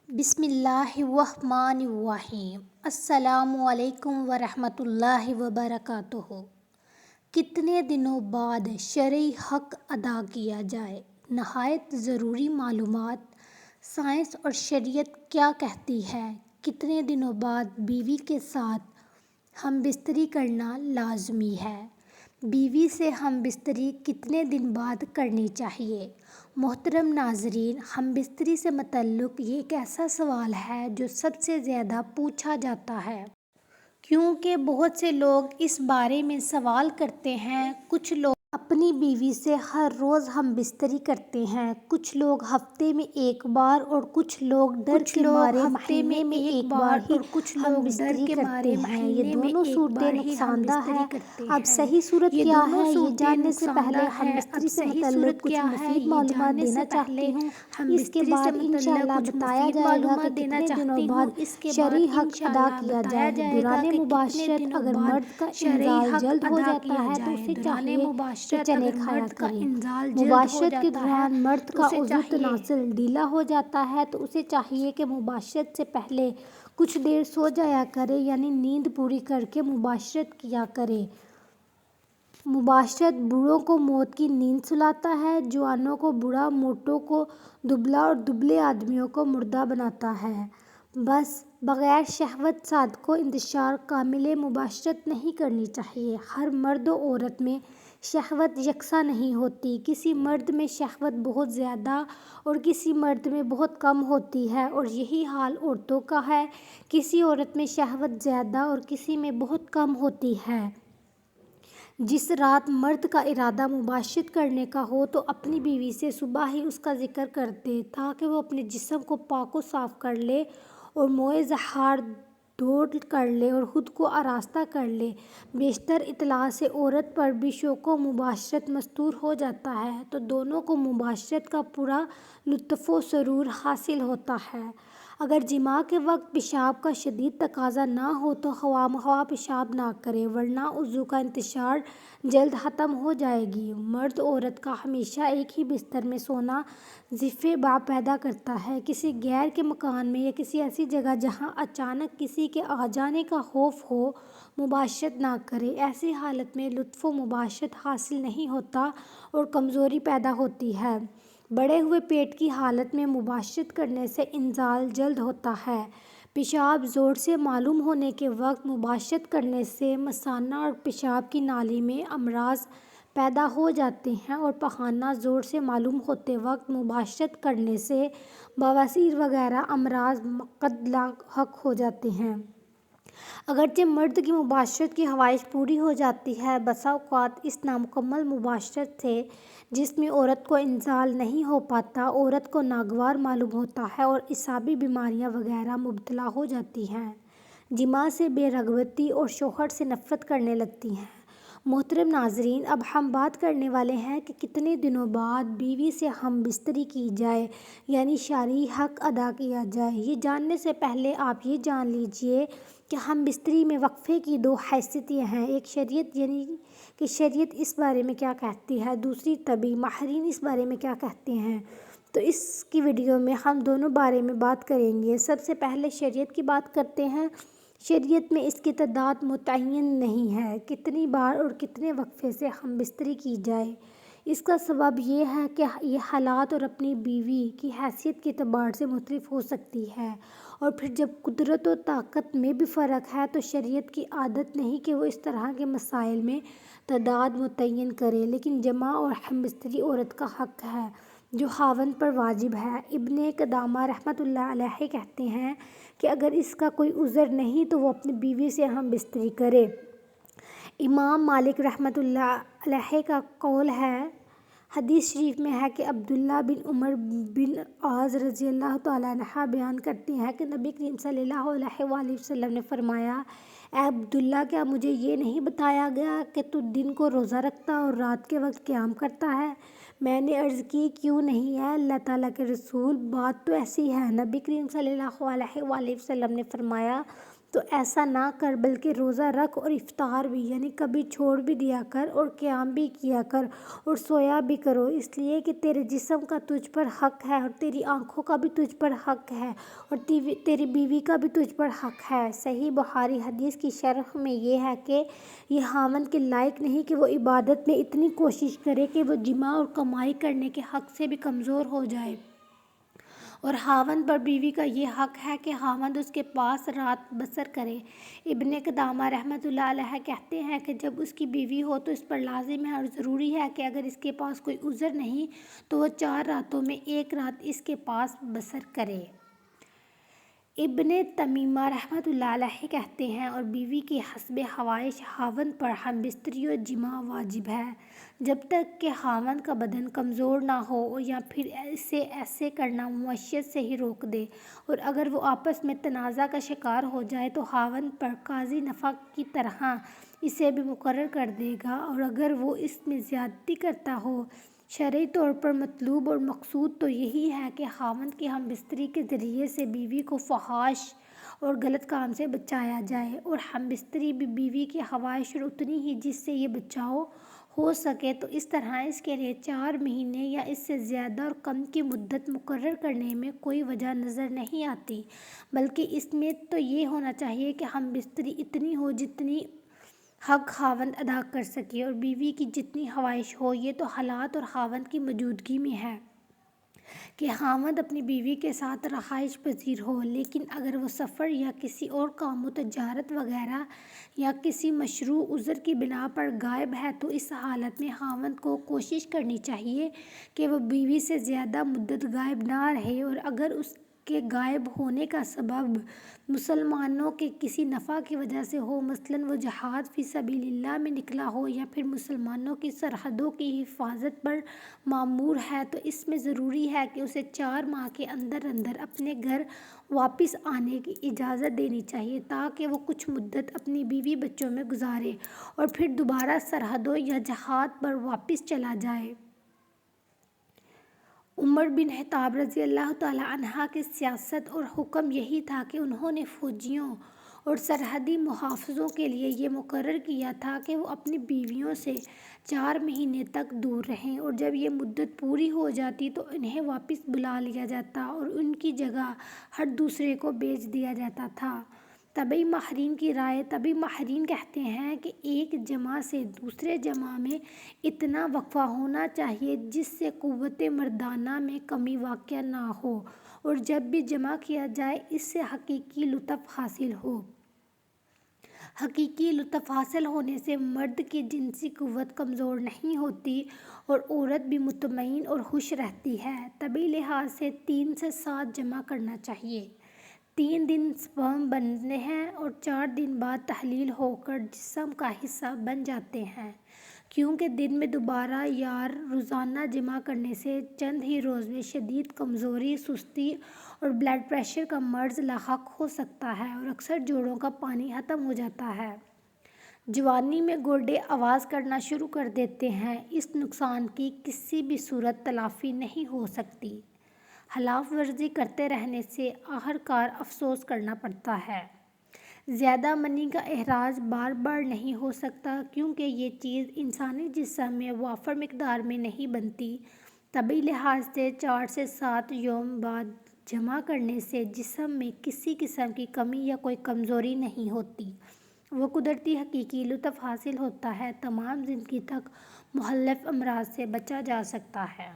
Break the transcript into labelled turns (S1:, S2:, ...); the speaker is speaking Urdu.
S1: بسم اللہ الرحمن الرحیم۔ السلام علیکم ورحمۃ اللہ وبرکاتہ۔ کتنے دنوں بعد شرعی حق ادا کیا جائے؟ نہایت ضروری معلومات۔ سائنس اور شریعت کیا کہتی ہے؟ کتنے دنوں بعد بیوی کے ساتھ ہم بستری کرنا لازمی ہے؟ بیوی سے ہم بستری کتنے دن بعد کرنی چاہیے؟ محترم ناظرین، ہم بستری سے متعلق یہ ایک ایسا سوال ہے جو سب سے زیادہ پوچھا جاتا ہے، کیونکہ بہت سے لوگ اس بارے میں سوال کرتے ہیں۔ کچھ لوگ اپنی بیوی سے ہر روز ہم بستری کرتے ہیں، کچھ لوگ ہفتے میں ایک بار اور کچھ لوگ ڈر کے مارے مہینے میں ایک بار ہی ہم بستری کرتے ہیں۔ یہ دونوں صورتیں نقصان دہ ہیں۔ اب صحیح صورت کیا ہے، یہ جاننے سے پہلے ہم بستری سے متعلق کچھ مفید معلومات دینا چاہتی ہوں۔ اس کے بعد انشاءاللہ بتایا جائے گا کہ کتنے دنوں بعد شرعی حق ادا کیا جائے۔ دوران مباشرت اگر مرد کا انزال جلد ہو جاتا ہے تو اسے چاہیے کہ چنے کھایا کرے۔ مباشرت کے دوران مرد کا عضو تناسل ڈھیلا ہو جاتا ہے تو اسے چاہیے کہ مباشرت سے پہلے کچھ دیر سو جایا کرے، یعنی نیند پوری کر کے مباشرت کیا کرے۔ مباشرت بوڑھوں کو موت کی نیند سلاتا ہے، جوانوں کو بوڑھا، موٹوں کو دبلا اور دبلے آدمیوں کو مردہ بناتا ہے۔ بس بغیر شہوت صادق و انتشار کاملہ مباشرت نہیں کرنی چاہیے۔ ہر مرد و عورت میں شہوت یکساں نہیں ہوتی، کسی مرد میں شہوت بہت زیادہ اور کسی مرد میں بہت کم ہوتی ہے، اور یہی حال عورتوں کا ہے، کسی عورت میں شہوت زیادہ اور کسی میں بہت کم ہوتی ہے۔ جس رات مرد کا ارادہ مباشرت کرنے کا ہو تو اپنی بیوی سے صبح ہی اس کا ذکر کر دے تاکہ وہ اپنے جسم کو پاک و صاف کر لے اور موئے ظہار دھو کر لے اور خود کو آراستہ کر لے۔ بیشتر اطلاع سے عورت پر بھی شوق و مباشرت مستور ہو جاتا ہے تو دونوں کو مباشرت کا پورا لطف و سرور حاصل ہوتا ہے۔ اگر جماع کے وقت پیشاب کا شدید تقاضا نہ ہو تو خواہ مخواہ پیشاب نہ کرے، ورنہ عضو کا انتشار جلد ختم ہو جائے گی۔ مرد عورت کا ہمیشہ ایک ہی بستر میں سونا ضعف باب پیدا کرتا ہے۔ کسی غیر کے مکان میں یا کسی ایسی جگہ جہاں اچانک کسی کے آ جانے کا خوف ہو مباشرت نہ کرے۔ ایسی حالت میں لطف و مباشرت حاصل نہیں ہوتا اور کمزوری پیدا ہوتی ہے۔ بڑھے ہوئے پیٹ کی حالت میں مباشرت کرنے سے انزال جلد ہوتا ہے۔ پیشاب زور سے معلوم ہونے کے وقت مباشرت کرنے سے مثانہ اور پیشاب کی نالی میں امراض پیدا ہو جاتے ہیں، اور پخانہ زور سے معلوم ہوتے وقت مباشرت کرنے سے بواسیر وغیرہ امراض قد لاحق ہو جاتے ہیں۔ اگرچہ مرد کی مباشرت کی خواہش پوری ہو جاتی ہے، بسا اوقات اس نامکمل مباشرت سے جس میں عورت کو انزال نہیں ہو پاتا، عورت کو ناگوار معلوم ہوتا ہے اور اعصابی بیماریاں وغیرہ مبتلا ہو جاتی ہے، جماع سے بے رغبتی اور شوہر سے نفرت کرنے لگتی ہے۔ محترم ناظرین، اب ہم بات کرنے والے ہیں کہ کتنے دنوں بعد بیوی سے ہم بستری کی جائے، یعنی شرعی حق ادا کیا جائے۔ یہ جاننے سے پہلے آپ یہ جان لیجیے کہ ہم بستری میں وقفے کی دو حیثیتیں ہیں، ایک شریعت یعنی کہ شریعت اس بارے میں کیا کہتی ہے، دوسری طبی ماہرین اس بارے میں کیا کہتے ہیں۔ تو اس کی ویڈیو میں ہم دونوں بارے میں بات کریں گے۔ سب سے پہلے شریعت کی بات کرتے ہیں۔ شریعت میں اس کی تعداد متعین نہیں ہے، کتنی بار اور کتنے وقفے سے ہم بستری کی جائے۔ اس کا سبب یہ ہے کہ یہ حالات اور اپنی بیوی کی حیثیت کے اعتبار سے مختلف ہو سکتی ہے، اور پھر جب قدرت و طاقت میں بھی فرق ہے تو شریعت کی عادت نہیں کہ وہ اس طرح کے مسائل میں تعداد متعین کرے، لیکن جماع اور ہم بستری عورت کا حق ہے جو خاوند پر واجب ہے۔ ابن قدامہ رحمۃ اللہ علیہ کہتے ہیں کہ اگر اس کا کوئی عذر نہیں تو وہ اپنی بیوی سے ہم بستری کرے۔ امام مالک رحمۃ اللہ علیہ کا قول ہے، حدیث شریف میں ہے کہ عبداللہ بن عمر بن عاص رضی اللہ تعالیٰ عنہ بیان کرتے ہیں کہ نبی کریم صلی اللہ علیہ وآلہ وسلم نے فرمایا، اے عبداللہ، کیا مجھے یہ نہیں بتایا گیا کہ تو دن کو روزہ رکھتا اور رات کے وقت قیام کرتا ہے؟ میں نے عرض کی، کیوں نہیں اے اللہ تعالیٰ کے رسول، بات تو ایسی ہے۔ نبی کریم صلی اللہ علیہ وآلہ وسلم نے فرمایا، تو ایسا نہ کر بلکہ روزہ رکھ اور افطار بھی، یعنی کبھی چھوڑ بھی دیا کر اور قیام بھی کیا کر اور سویا بھی کرو، اس لیے کہ تیرے جسم کا تجھ پر حق ہے اور تیری آنکھوں کا بھی تجھ پر حق ہے اور تیری بیوی کا بھی تجھ پر حق ہے۔ صحیح بخاری حدیث کی شرح میں یہ ہے کہ یہ خاوند کے لائق نہیں کہ وہ عبادت میں اتنی کوشش کرے کہ وہ جماع اور کمائی کرنے کے حق سے بھی کمزور ہو جائے، اور خاوند پر بیوی کا یہ حق ہے کہ خاوند اس کے پاس رات بسر کرے۔ ابن قدامہ رحمۃ اللہ علیہ کہتے ہیں کہ جب اس کی بیوی ہو تو اس پر لازم ہے اور ضروری ہے کہ اگر اس کے پاس کوئی عذر نہیں تو وہ 4 راتوں میں 1 رات اس کے پاس بسر کرے۔ ابن تیمیہ رحمۃ اللہ علیہ کہتے ہیں اور بیوی کی حسب خواہش خاوند پر ہم بستری و جماع واجب ہے جب تک کہ خاوند کا بدن کمزور نہ ہو یا پھر اسے ایسے کرنا معیشت سے ہی روک دے، اور اگر وہ آپس میں تنازع کا شکار ہو جائے تو خاوند پر قاضی نفقہ کی طرح اسے بھی مقرر کر دے گا، اور اگر وہ اس میں زیادتی کرتا ہو۔ شرعی طور پر مطلوب اور مقصود تو یہی ہے کہ خاوند کی ہم بستری کے ذریعے سے بیوی کو فحش اور غلط کام سے بچایا جائے، اور ہم بستری بھی بیوی کی خواہش اور اتنی ہی جس سے یہ بچاؤ ہو سکے، تو اس طرح اس کے لیے 4 مہینے یا اس سے زیادہ اور کم کی مدت مقرر کرنے میں کوئی وجہ نظر نہیں آتی، بلکہ اس میں تو یہ ہونا چاہیے کہ ہم بستری اتنی ہو جتنی حق خاوند ادا کر سکے اور بیوی کی جتنی خواہش ہو۔ یہ تو حالات اور خاوند کی موجودگی میں ہے کہ خاوند اپنی بیوی کے ساتھ رہائش پذیر ہو، لیکن اگر وہ سفر یا کسی اور کام و تجارت وغیرہ یا کسی مشروع عذر کی بنا پر غائب ہے تو اس حالت میں خاوند کو کوشش کرنی چاہیے کہ وہ بیوی سے زیادہ مدت غائب نہ رہے، اور اگر اس کے غائب ہونے کا سبب مسلمانوں کے کسی نفع کی وجہ سے ہو، مثلاً وہ جہاد فی سبیل اللہ میں نکلا ہو یا پھر مسلمانوں کی سرحدوں کی حفاظت پر مامور ہے، تو اس میں ضروری ہے کہ اسے 4 ماہ کے اندر اندر اپنے گھر واپس آنے کی اجازت دینی چاہیے تاکہ وہ کچھ مدت اپنی بیوی بچوں میں گزارے اور پھر دوبارہ سرحدوں یا جہاد پر واپس چلا جائے۔ عمر بن خطاب رضی اللہ تعالیٰ عنہ کی سیاست اور حکم یہی تھا کہ انہوں نے فوجیوں اور سرحدی محافظوں کے لیے یہ مقرر کیا تھا کہ وہ اپنی بیویوں سے 4 مہینے تک دور رہیں، اور جب یہ مدت پوری ہو جاتی تو انہیں واپس بلا لیا جاتا اور ان کی جگہ ہر دوسرے کو بھیج دیا جاتا تھا۔ طبی ماہرین کی رائے: طبی ماہرین کہتے ہیں کہ ایک جمع سے دوسرے جمع میں اتنا وقفہ ہونا چاہیے جس سے قوت مردانہ میں کمی واقع نہ ہو، اور جب بھی جمع کیا جائے اس سے حقیقی لطف حاصل ہو۔ حقیقی لطف حاصل ہونے سے مرد کی جنسی قوت کمزور نہیں ہوتی اور عورت بھی مطمئن اور خوش رہتی ہے۔ طبی لحاظ سے 3 سے 7 جمع کرنا چاہیے۔ 3 دن سپرم بنتے ہیں اور 4 دن بعد تحلیل ہو کر جسم کا حصہ بن جاتے ہیں، کیونکہ دن میں دوبارہ یا روزانہ جمع کرنے سے چند ہی روز میں شدید کمزوری، سستی اور بلڈ پریشر کا مرض لاحق ہو سکتا ہے اور اکثر جوڑوں کا پانی ختم ہو جاتا ہے۔ جوانی میں گردے آواز کرنا شروع کر دیتے ہیں۔ اس نقصان کی کسی بھی صورت تلافی نہیں ہو سکتی۔ خلاف ورزی کرتے رہنے سے آخرکار افسوس کرنا پڑتا ہے۔ زیادہ منی کا اخراج بار بار نہیں ہو سکتا کیونکہ یہ چیز انسانی جسم میں وافر مقدار میں نہیں بنتی۔ طبی لحاظ سے 4 سے 7 یوم بعد جمع کرنے سے جسم میں کسی قسم کی کمی یا کوئی کمزوری نہیں ہوتی، وہ قدرتی حقیقی لطف حاصل ہوتا ہے، تمام زندگی تک مختلف امراض سے بچا جا سکتا ہے۔